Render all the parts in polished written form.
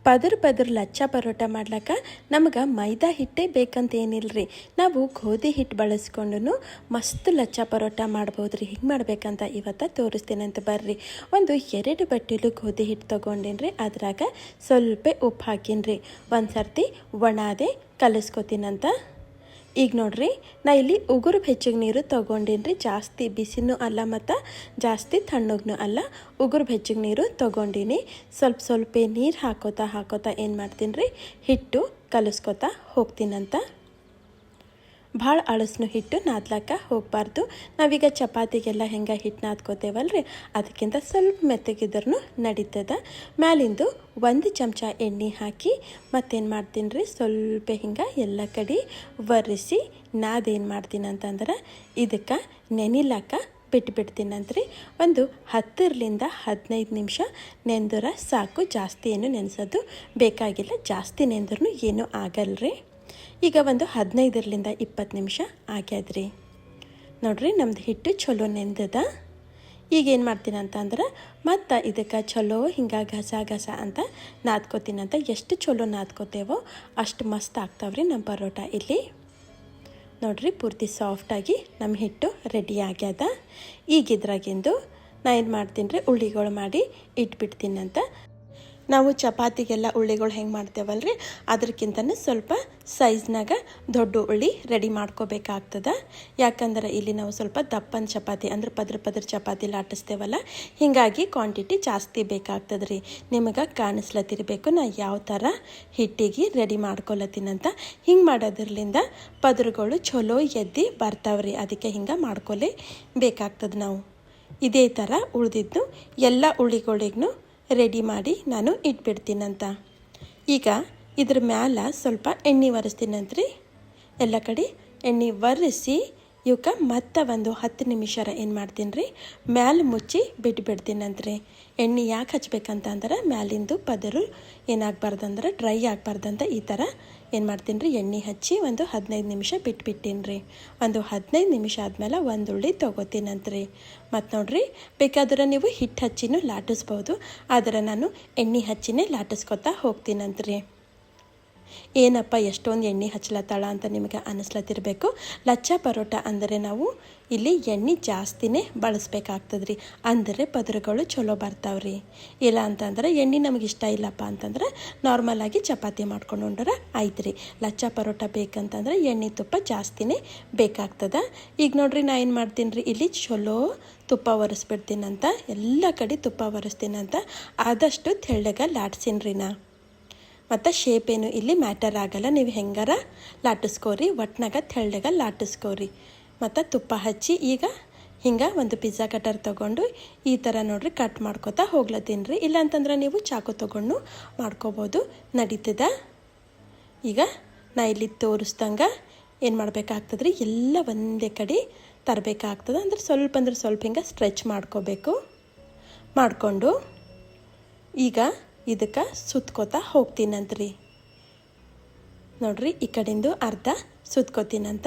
ಪದರ್ ಪದರ್ ಲಚ್ಚ ಪರೋಟ ಮಾಡ್ಲಿಕ್ಕೆ ನಮಗೆ ಮೈದಾ ಹಿಟ್ಟೇ ಬೇಕಂತ ಏನಿಲ್ಲರಿ. ನಾವು ಗೋಧಿ ಹಿಟ್ಟು ಬಳಸ್ಕೊಂಡು ಮಸ್ತ್ ಲಚ್ಚ ಪರೋಟ ಮಾಡ್ಬೋದು ರೀ. ಹಿಂಗೆ ಮಾಡ್ಬೇಕಂತ ಇವತ್ತು ತೋರಿಸ್ತೀನಿ ಅಂತ ಬರ್ರಿ. ಒಂದು 2 ಬಟ್ಟಲು ಗೋಧಿ ಹಿಟ್ಟು ತೊಗೊಂಡಿನ್ರಿ. ಅದ್ರಾಗ ಸ್ವಲ್ಪ ಉಪ್ಪು ಹಾಕಿನ್ರಿ. ಒಂದು ಸರ್ತಿ ಒಣಾದೆ ಕಲಿಸ್ಕೊತೀನಂತ. ಈಗ ನೋಡ್ರಿ, ನಾ ಇಲ್ಲಿ ಉಗುರು ಬೆಚ್ಚಗೆ ನೀರು ತೊಗೊಂಡಿನ್ರಿ. ಜಾಸ್ತಿ ಬಿಸಿನೂ ಅಲ್ಲ ಮತ್ತು ಜಾಸ್ತಿ ತಣ್ಣಗೂ ಅಲ್ಲ, ಉಗುರು ಬೆಚ್ಚಗೆ ನೀರು ತೊಗೊಂಡಿನಿ. ಸ್ವಲ್ಪ ನೀರು ಹಾಕೋತಾ ಏನು ಮಾಡ್ತೀನಿ ರೀ, ಹಿಟ್ಟು ಕಲಿಸ್ಕೊತಾ ಹೋಗ್ತೀನಂತ. ಭಾಳ ಅಳಸ್ನು ಹಿಟ್ಟು ನಾದ್ಲಕ್ಕ ಹೋಗಬಾರ್ದು. ನಾವೀಗ ಚಪಾತಿಗೆಲ್ಲ ಹೆಂಗೆ ಹಿಟ್ಟು ನಾದ್ಕೋತೇವಲ್ರಿ, ಅದಕ್ಕಿಂತ ಸ್ವಲ್ಪ ಮೆತ್ತಗಿದ್ರೂ ನಡೀತದ. ಮ್ಯಾಲಿಂದು 1 ಚಮಚ ಎಣ್ಣೆ ಹಾಕಿ ಮತ್ತೇನು ಮಾಡ್ತೀನಿ ರೀ, ಸ್ವಲ್ಪ ಹಿಂಗೆ ಎಲ್ಲ ಕಡೆ ಒರೆಸಿ ನಾದೇನು ಮಾಡ್ತೀನಿ ಅಂತಂದ್ರೆ ಇದಕ್ಕೆ ನೆನಿಲಾಕ ಬಿಟ್ಬಿಡ್ತೀನಂತ್ರಿ. ಒಂದು 10ರಿಂದ 15 ನಿಮಿಷ ನೆಂದರ ಸಾಕು. ಜಾಸ್ತಿ ಏನು ನೆನೆಸೋದು ಬೇಕಾಗಿಲ್ಲ. ಜಾಸ್ತಿ ನೆಂದ್ರೂ ಏನೂ ಆಗಲ್ರಿ. ಈಗ ಒಂದು 15ರಿಂದ 20 ನಿಮಿಷ ಆಗ್ಯಾದ್ರಿ. ನೋಡ್ರಿ, ನಮ್ದು ಹಿಟ್ಟು ಚಲೋ ನೆಂದದ. ಈಗ ಏನು ಮಾಡ್ತೀನಿ ಅಂತಂದ್ರೆ ಮತ್ತು ಇದಕ್ಕೆ ಚಲೋ ಹಿಂಗೆ ಗಸ ಅಂತ ನಾದ್ಕೋತೀನಂತ. ಎಷ್ಟು ಚಲೋ ನಾದ್ಕೋತೇವೋ ಅಷ್ಟು ಮಸ್ತ್ ಆಗ್ತಾವ್ರಿ ನಮ್ಮ ಪರೋಟ. ಇಲ್ಲಿ ನೋಡ್ರಿ, ಪೂರ್ತಿ ಸಾಫ್ಟಾಗಿ ನಮ್ಮ ಹಿಟ್ಟು ರೆಡಿ ಆಗ್ಯದ. ಈಗ ಇದ್ರಾಗಿಂದು ನಾ ಏನು ಮಾಡ್ತೀನಿ ರೀ, ಉಳ್ಳಿಗಳು ಮಾಡಿ ಇಟ್ಬಿಡ್ತೀನಂತ. ನಾವು ಚಪಾತಿಗೆಲ್ಲ ಉಳ್ಳಿಗಳು ಹೆಂಗೆ ಮಾಡ್ತೇವಲ್ರಿ, ಅದಕ್ಕಿಂತನೂ ಸ್ವಲ್ಪ ಸೈಜ್ನಾಗ ದೊಡ್ಡ ಉಳ್ಳಿ ರೆಡಿ ಮಾಡ್ಕೋಬೇಕಾಗ್ತದೆ. ಯಾಕಂದ್ರೆ ಇಲ್ಲಿ ನಾವು ಸ್ವಲ್ಪ ದಪ್ಪನ ಚಪಾತಿ ಅಂದ್ರೆ ಪದ್ರ ಚಪಾತಿ ಲಾಟಿಸ್ತೇವಲ್ಲ, ಹೀಗಾಗಿ ಕ್ವಾಂಟಿಟಿ ಜಾಸ್ತಿ ಬೇಕಾಗ್ತದೆ ರೀ. ನಿಮಗೆ ಕಾಣಿಸ್ಲತ್ತಿರಬೇಕು ನಾ ಯಾವ ಥರ ಹಿಟ್ಟಿಗೆ ರೆಡಿ ಮಾಡ್ಕೊಳತ್ತೀನಂತ. ಹಿಂಗೆ ಮಾಡೋದ್ರಲಿಂದ ಪದರುಗಳು ಚಲೋ ಎದ್ದು ಬರ್ತಾವ್ರಿ. ಅದಕ್ಕೆ ಹಿಂಗೆ ಮಾಡ್ಕೊಲೇ ಬೇಕಾಗ್ತದೆ ನಾವು. ಇದೇ ಥರ ಉಳಿದಿದ್ದು ಎಲ್ಲ ಉಳ್ಳಿಗಳಿಗೂ ರೆಡಿ ಮಾಡಿ ನಾನು ಇಟ್ಬಿಡ್ತೀನಂತ. ಈಗ ಇದ್ರ ಮ್ಯಾಲ ಸ್ವಲ್ಪ ಎಣ್ಣೆ ಒರೆಸ್ತೀನಂತ್ರಿ. ಎಲ್ಲ ಕಡೆ ಎಣ್ಣೆ ಒರೆಸಿ ಇವಕ್ಕೆ ಮತ್ತೆ ಒಂದು 10 ನಿಮಿಷ ಏನು ಮಾಡ್ತೀನಿ ರೀ, ಮ್ಯಾಲೆ ಮುಚ್ಚಿ ಬಿಟ್ಬಿಡ್ತೀನಂತ್ರಿ. ಎಣ್ಣೆ ಯಾಕೆ ಹಚ್ಬೇಕಂತಂದ್ರೆ ಮ್ಯಾಲಿಂದು ಪದರು ಏನಾಗಬಾರ್ದಂದ್ರೆ ಡ್ರೈ ಆಗಬಾರ್ದಂತ ಈ ಥರ ಏನು ಮಾಡ್ತೀನಿ ರೀ, ಎಣ್ಣೆ ಹಚ್ಚಿ ಒಂದು 15 ನಿಮಿಷ ಬಿಟ್ಬಿಟ್ಟಿನಿ ರೀ. ಒಂದು 15 ನಿಮಿಷ ಆದಮೇಲೆ ಒಂದು ಉಳ್ಳಿ ತೊಗೋತೀನಂತ್ರಿ. ಮತ್ತು ನೋಡ್ರಿ, ಬೇಕಾದ್ರೆ ನೀವು ಹಿಟ್ಟು ಹಚ್ಚಿನೂ ಲಾಟಿಸ್ಬೋದು. ಆದರೆ ನಾನು ಎಣ್ಣೆ ಹಚ್ಚಿನೇ ಲಾಟಿಸ್ಕೊತಾ ಹೋಗ್ತೀನಂತ್ರಿ. ಏನಪ್ಪ ಎಷ್ಟೊಂದು ಎಣ್ಣೆ ಹಚ್ಲತ್ತಾಳ ಅಂತ ನಿಮಗೆ ಅನ್ನಿಸ್ಲತ್ತಿರಬೇಕು. ಲಚ್ಚ ಪರೋಟ ಅಂದರೆ ನಾವು ಇಲ್ಲಿ ಎಣ್ಣೆ ಜಾಸ್ತಿನೇ ಬಳಸ್ಬೇಕಾಗ್ತದೆ ರೀ. ಅಂದರೆ ಪದರುಗಳು ಚಲೋ ಬರ್ತಾವ್ರಿ. ಇಲ್ಲ ಅಂತಂದ್ರೆ ಎಣ್ಣೆ ನಮಗೆ ಇಷ್ಟ ಇಲ್ಲಪ್ಪ ಅಂತಂದ್ರೆ ನಾರ್ಮಲಾಗಿ ಚಪಾತಿ ಮಾಡ್ಕೊಂಡು ಉಂಡ್ರೆ ಆಯ್ತು ರೀ. ಲಚ್ಚ ಪರೋಟ ಬೇಕಂತಂದ್ರೆ ಎಣ್ಣೆ ತುಪ್ಪ ಜಾಸ್ತಿನೇ ಬೇಕಾಗ್ತದೆ. ಈಗ ನೋಡ್ರಿ, ನಾ ಏನು ಮಾಡ್ತೀನಿ ರೀ, ಇಲ್ಲಿ ಚಲೋ ತುಪ್ಪ ಒರೆಸ್ಬಿಡ್ತೀನಂತ. ಎಲ್ಲ ಕಡೆ ತುಪ್ಪ ಒರೆಸ್ತೀನಂತ. ಆದಷ್ಟು ತೆಳ್ಳಗೆ ಲಾಟ್ಸೀನಿ ರೀ ನಾ. ಮತ್ತು ಶೇಪ್ ಏನು ಇಲ್ಲಿ ಮ್ಯಾಟರ್ ಆಗಲ್ಲ. ನೀವು ಹೆಂಗಾರ ಲಾಟಿಸ್ಕೋರಿ, ಒಟ್ನಾಗ ತೆಳ್ಳಗ ಲಾಟಿಸ್ಕೋರಿ. ಮತ್ತು ತುಪ್ಪ ಹಚ್ಚಿ ಈಗ ಹಿಂಗೆ ಒಂದು ಪಿಜ್ಜಾ ಕಟರ್ ತೊಗೊಂಡು ಈ ಥರ ನೋಡ್ರಿ ಕಟ್ ಮಾಡ್ಕೊತಾ ಹೋಗ್ಲತ್ತೀನಿ ರೀ. ಇಲ್ಲಾಂತಂದ್ರೆ ನೀವು ಚಾಕು ತೊಗೊಂಡು ಮಾಡ್ಕೋಬೋದು, ನಡೀತದ. ಈಗ ನಾ ಇಲ್ಲಿ ತೋರಿಸ್ದಂಗೆ ಏನು ಮಾಡಬೇಕಾಗ್ತದೆ ರೀ, ಎಲ್ಲ ಒಂದೇ ಕಡೆ ತರಬೇಕಾಗ್ತದೆ. ಅಂದ್ರೆ ಸ್ವಲ್ಪ ಹಿಂಗೆ ಸ್ಟ್ರೆಚ್ ಮಾಡ್ಕೋಬೇಕು. ಮಾಡಿಕೊಂಡು ಈಗ ಇದಕ್ಕೆ ಸುತ್ಕೋತಾ ಹೋಗ್ತೀನಂತ್ರಿ. ನೋಡ್ರಿ, ಈ ಕಡೆಯಿಂದ ಅರ್ಧ ಸುತ್ಕೋತೀನಂತ,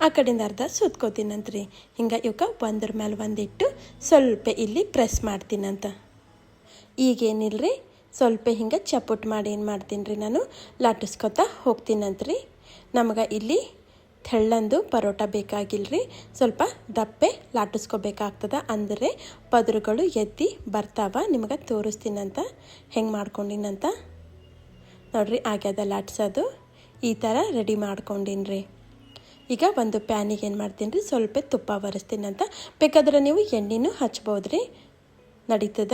ಆ ಕಡೆಯಿಂದ ಅರ್ಧ ಸುತ್ಕೋತೀನಂತ್ರಿ. ಹಿಂಗೆ ಇವಕ್ಕೆ ಒಂದ್ರ ಮೇಲೆ ಒಂದಿಟ್ಟು ಸ್ವಲ್ಪ ಇಲ್ಲಿ ಪ್ರೆಸ್ ಮಾಡ್ತೀನಂತ. ಈಗೇನಿಲ್ಲರಿ, ಸ್ವಲ್ಪ ಹಿಂಗೆ ಚಪ್ಪುಟ್ ಮಾಡಿ ಏನು ಮಾಡ್ತೀನಿ ರೀ, ನಾನು ಲಾಟಿಸ್ಕೊತಾ ಹೋಗ್ತೀನಂತ್ರಿ. ನಮಗೆ ಇಲ್ಲಿ ತೆಳ್ಳಂದು ಪರೋಟ ಬೇಕಾಗಿಲ್ಲರಿ, ಸ್ವಲ್ಪ ದಪ್ಪೆ ಲಾಟಿಸ್ಕೋಬೇಕಾಗ್ತದೆ. ಅಂದರೆ ಪದರುಗಳು ಎದ್ದು ಬರ್ತಾವ. ನಿಮಗೆ ತೋರಿಸ್ತೀನಂತ ಹೆಂಗೆ ಮಾಡ್ಕೊಂಡಿನಂತ. ನೋಡ್ರಿ, ಆಗ್ಯದ ಲಾಟ್ಸೋದು. ಈ ಥರ ರೆಡಿ ಮಾಡ್ಕೊಂಡಿನಿ ರೀ. ಈಗ ಒಂದು ಪ್ಯಾನಿಗೆ ಏನು ಮಾಡ್ತೀನಿ ರೀ, ಸ್ವಲ್ಪ ತುಪ್ಪ ಒರೆಸ್ತೀನಂತ. ಬೇಕಾದ್ರೆ ನೀವು ಎಣ್ಣೆನೂ ಹಚ್ಬೋದ್ರಿ, ನಡೀತದ.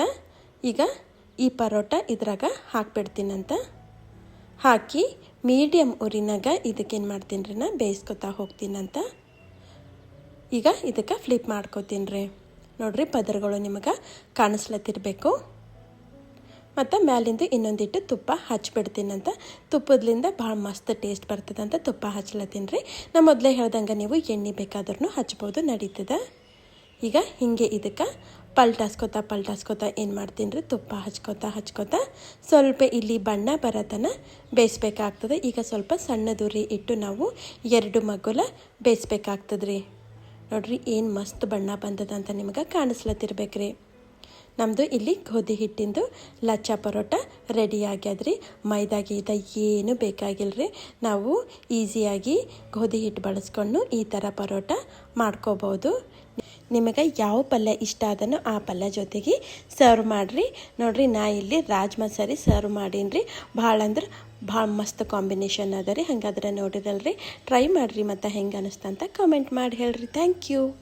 ಈಗ ಈ ಪರೋಟ ಇದ್ರಾಗ ಹಾಕ್ಬಿಡ್ತೀನಂತ. ಹಾಕಿ ಮೀಡಿಯಮ್ ಉರಿನಾಗ ಇದಕ್ಕೇನು ಮಾಡ್ತೀನಿ ರೀ, ನಾ ಬೇಯಿಸ್ಕೊತಾ ಹೋಗ್ತೀನಂತ. ಈಗ ಇದಕ್ಕೆ ಫ್ಲಿಪ್ ಮಾಡ್ಕೋತೀನಿ ರೀ. ನೋಡ್ರಿ, ಪದರುಗಳು ನಿಮಗೆ ಕಾಣಿಸ್ಲತ್ತಿರಬೇಕು. ಮತ್ತು ಮ್ಯಾಲಿಂದ ಇನ್ನೊಂದಿಟ್ಟು ತುಪ್ಪ ಹಚ್ಬಿಡ್ತೀನಂತ. ತುಪ್ಪದ್ರಿಂದ ಭಾಳ ಮಸ್ತ್ ಟೇಸ್ಟ್ ಬರ್ತದಂತ ತುಪ್ಪ ಹಚ್ಲತ್ತೀನಿ ರೀ. ನಾ ಮೊದಲೇ ಹೇಳ್ದಂಗೆ ನೀವು ಎಣ್ಣೆ ಬೇಕಾದ್ರೂ ಹಚ್ಬೋದು, ನಡೀತದ. ಈಗ ಹಿಂಗೆ ಇದಕ್ಕೆ ಪಲ್ಟಾಸ್ಕೊತಾ ಏನು ಮಾಡ್ತೀನಿ ರೀ, ತುಪ್ಪ ಹಚ್ಕೋತಾ ಸ್ವಲ್ಪ ಇಲ್ಲಿ ಬಣ್ಣ ಬರೋತನ ಬೇಯಿಸ್ಬೇಕಾಗ್ತದೆ. ಈಗ ಸ್ವಲ್ಪ ಸಣ್ಣದು ಉರಿ ಇಟ್ಟು ನಾವು 2 ಮಗ್ಗುಲ ಬೇಯಿಸ್ಬೇಕಾಗ್ತದೆ ರೀ. ನೋಡ್ರಿ, ಏನು ಮಸ್ತ್ ಬಣ್ಣ ಬಂದದಂತ ನಿಮಗೆ ಕಾಣಿಸ್ಲತ್ತಿರ್ಬೇಕ್ರಿ. ನಮ್ಮದು ಇಲ್ಲಿ ಗೋಧಿ ಹಿಟ್ಟಿಂದು ಲಚ್ಚ ಪರೋಟ ರೆಡಿ ಆಗ್ಯದ್ರಿ. ಮೈದಾ ಗೀದ ಏನು ಬೇಕಾಗಿಲ್ಲ ರೀ. ನಾವು ಈಸಿಯಾಗಿ ಗೋಧಿ ಹಿಟ್ಟು ಬಳಸ್ಕೊಂಡು ಈ ಥರ ಪರೋಟ ಮಾಡ್ಕೋಬೋದು. ನಿಮಗೆ ಯಾವ ಪಲ್ಯ ಇಷ್ಟ ಅದನ್ನು ಆ ಪಲ್ಯ ಜೊತೆಗೆ ಸರ್ವ್ ಮಾಡಿರಿ. ನೋಡಿರಿ, ನಾ ಇಲ್ಲಿ ರಾಜ್ಮಾ ಸರಿ ಸರ್ವ್ ಮಾಡೀನಿ. ಭಾಳ ಅಂದ್ರೆ ಭಾಳ ಮಸ್ತ್ ಕಾಂಬಿನೇಷನ್ ಅದ ರೀ. ಹಾಗಾದ್ರೆ ನೋಡಿರಲ್ರಿ, ಟ್ರೈ ಮಾಡಿರಿ ಮತ್ತು ಹೆಂಗೆ ಅನ್ನಿಸ್ತಂತ ಕಾಮೆಂಟ್ ಮಾಡಿ ಹೇಳ್ರಿ. Thank you.